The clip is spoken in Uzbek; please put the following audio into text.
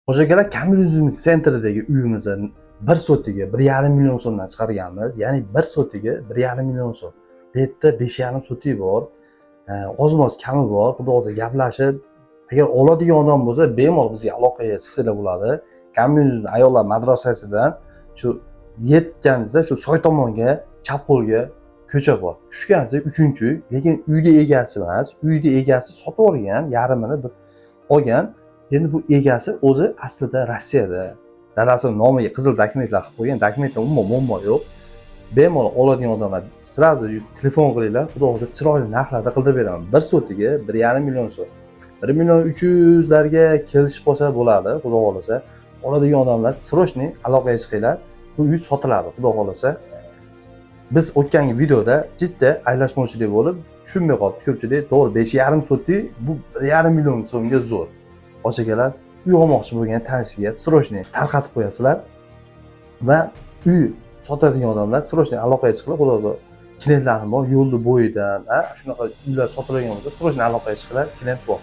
O'sha akalar kommunizm sentridagi uyimizni 1 sotiga 1,5 million so'mdan chiqarganmiz. Ya'ni 1 sotiga 1,5 million so'm. Bu yerda 5,5 soti bor. Oz-moz kami bor. Xudo o'zi gaplashib, agar oladigan odam bo'lsa, bemalol bizga aloqaga chiqsanglar bo'ladi. Kommunizm ayollar madrasasidan shu yetganingizda shu soy tomonga, chap qo'lga ko'cha bor. Tushganingizda 3-uy, lekin uyni egasi emas, uyni egasi sotib olgan, yarmini olgan. Endi bu egasi o'zi aslida Rossiyada. Dadasi nomiga qizil dokumentlar qilib qo'ygan. Dokumentda umuman muammo yo'q. Bemalol oladigan odamlar sirazi telefon qilinglar, xudo o'zi chiroyli narxlarda qildirib beraman. 1 sotiga 1,5 million so'm. 1 million 300 larga kelishib qolsa bo'ladi, xudo xolasa. Oladigan odamlar srochniy aloqaga chiqinglar. Bu uy sotiladi, xudo xolasa. Biz o'tgangi videoda jiddiy aylashmovchilik bo'lib, tushunmay qoldi ko'pchilik. To'g'ri, 5,5 sotik bu 1,5 million so'mga zo'r. Ochakalar uy olmoqchi bo'lgan tanishiga srochniy tarqatib qo'yasizlar va uy sotadigan odamlar srochniy aloqaga chiqinglar. Xudo o'zi klientlarim bor yo'lni bo'yidan, shunaqa uylar sotiladigan bo'lsa srochniy aloqaga chiqinglar, klient bor.